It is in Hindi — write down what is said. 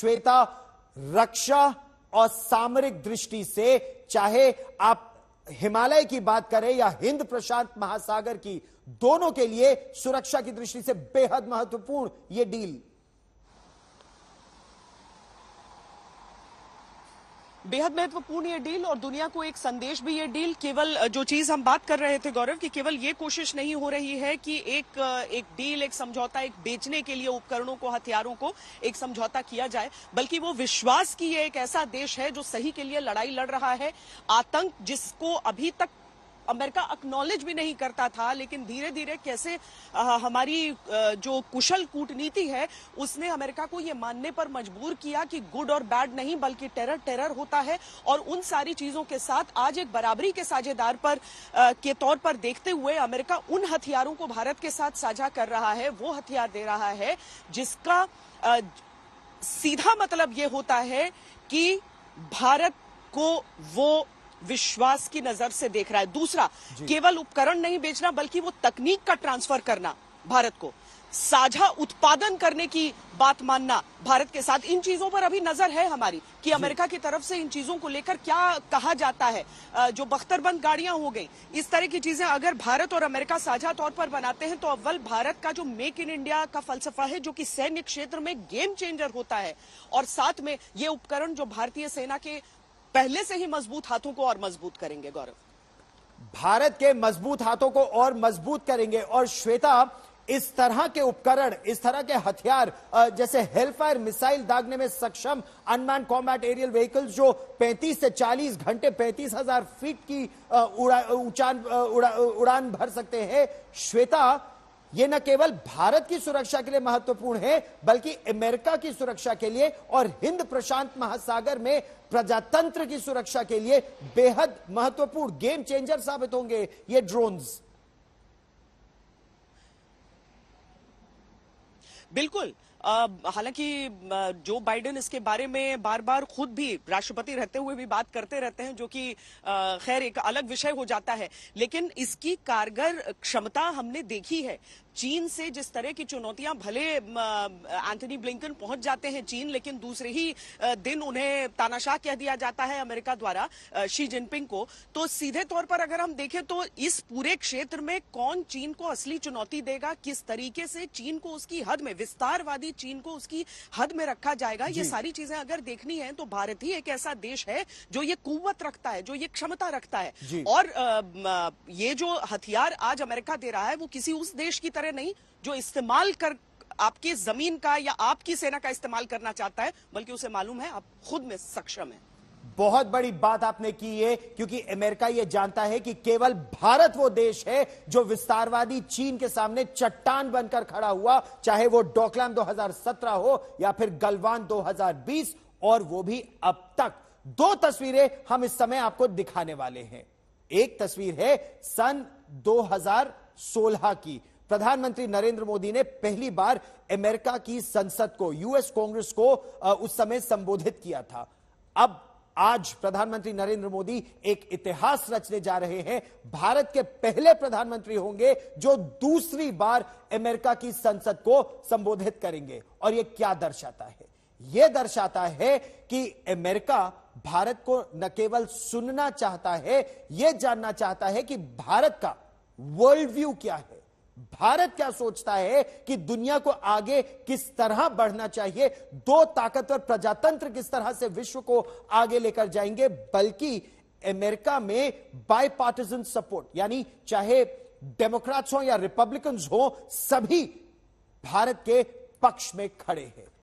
श्वेता, रक्षा और सामरिक दृष्टि से, चाहे आप हिमालय की बात करें या हिंद प्रशांत महासागर की, दोनों के लिए सुरक्षा की दृष्टि से बेहद महत्वपूर्ण यह डील। बेहद महत्वपूर्ण ये डील और दुनिया को एक संदेश भी ये डील। केवल जो चीज हम बात कर रहे थे गौरव की, केवल ये कोशिश नहीं हो रही है कि एक डील, एक समझौता, एक बेचने के लिए उपकरणों को, हथियारों को एक समझौता किया जाए, बल्कि वो विश्वास की ये एक ऐसा देश है जो सही के लिए लड़ाई लड़ रहा है। आतंक जिसको अभी तक अमेरिका एक्नॉलेज भी नहीं करता था, लेकिन धीरे धीरे कैसे हमारी जो कुशल कूटनीति है उसने अमेरिका को यह मानने पर मजबूर किया कि गुड और बैड नहीं बल्कि टेरर टेरर होता है। और उन सारी चीजों के साथ आज एक बराबरी के साझेदार के तौर पर देखते हुए अमेरिका उन हथियारों को भारत के साथ साझा कर रहा है, वो हथियार दे रहा है जिसका सीधा मतलब यह होता है कि भारत को वो विश्वास की नजर से देख रहा है। दूसरा, केवल उपकरण नहीं बेचना बल्कि वो तकनीक का ट्रांसफर करना, भारत को साझा उत्पादन करने की बात मानना भारत के साथ। इन चीजों पर अभी नजर है हमारी कि अमेरिका की तरफ से इन चीजों को लेकर क्या कहा जाता है। जो बख्तरबंद गाड़ियां हो गई, इस तरह की चीजें अगर भारत और अमेरिका साझा तौर पर बनाते हैं तो अव्वल भारत का जो मेक इन इंडिया का फलसफा है, जो कि सैन्य क्षेत्र में गेम चेंजर होता है, और साथ में ये उपकरण जो भारतीय सेना के पहले से ही मजबूत हाथों को और मजबूत करेंगे। गौरव, भारत के मजबूत हाथों को और मजबूत करेंगे। और श्वेता, इस तरह के उपकरण, इस तरह के हथियार, जैसे हेलफायर मिसाइल दागने में सक्षम अनमैन्ड कॉम्बैट एरियल व्हीकल्स जो 35 से 40 घंटे 35,000 फीट की उड़ान भर सकते हैं, श्वेता, ये न केवल भारत की सुरक्षा के लिए महत्वपूर्ण है बल्कि अमेरिका की सुरक्षा के लिए और हिंद प्रशांत महासागर में प्रजातंत्र की सुरक्षा के लिए बेहद महत्वपूर्ण गेम चेंजर साबित होंगे ये ड्रोन्स। बिल्कुल। हालांकि जो बाइडेन इसके बारे में बार बार खुद भी राष्ट्रपति रहते हुए भी बात करते रहते हैं, जो कि खैर एक अलग विषय हो जाता है, लेकिन इसकी कारगर क्षमता हमने देखी है। चीन से जिस तरह की चुनौतियां, भले एंथनी ब्लिंकन पहुंच जाते हैं चीन, लेकिन दूसरे ही दिन उन्हें तानाशाह कह दिया जाता है अमेरिका द्वारा शी जिनपिंग को। तो सीधे तौर पर अगर हम देखें तो इस पूरे क्षेत्र में कौन चीन को असली चुनौती देगा, किस तरीके से चीन को उसकी हद में, विस्तारवादी चीन को उसकी हद में रखा जाएगा, ये सारी चीजें अगर देखनी है तो भारत ही एक ऐसा देश है जो ये कुव्वत रखता है, जो ये क्षमता रखता है। और ये जो हथियार आज अमेरिका दे रहा है वो किसी उस देश की नहीं जो इस्तेमाल कर आपकी जमीन का या आपकी सेना का इस्तेमाल करना चाहता है, बल्कि उसे मालूम है आप खुद में सक्षम है। बहुत बड़ी बात आपने की है, क्योंकि अमेरिका यह जानता है कि केवल भारत वो देश है जो विस्तारवादी चीन के सामने चट्टान बनकर खड़ा हुआ, चाहे वो डोकलाम 2017 हो या फिर गलवान 2020, और वो भी अब तक। दो तस्वीरें हम इस समय आपको दिखाने वाले हैं। एक तस्वीर है सन 2016 की। प्रधानमंत्री नरेंद्र मोदी ने पहली बार अमेरिका की संसद को, यूएस कांग्रेस को उस समय संबोधित किया था। अब आज प्रधानमंत्री नरेंद्र मोदी एक इतिहास रचने जा रहे हैं। भारत के पहले प्रधानमंत्री होंगे जो दूसरी बार अमेरिका की संसद को संबोधित करेंगे। और यह क्या दर्शाता है? यह दर्शाता है कि अमेरिका भारत को न केवल सुनना चाहता है, यह जानना चाहता है कि भारत का वर्ल्ड व्यू क्या है, भारत क्या सोचता है कि दुनिया को आगे किस तरह बढ़ना चाहिए, दो ताकतवर प्रजातंत्र किस तरह से विश्व को आगे लेकर जाएंगे। बल्कि अमेरिका में बायपार्टिजन सपोर्ट, यानी चाहे डेमोक्रेट्स हो या रिपब्लिकन्स हो, सभी भारत के पक्ष में खड़े हैं।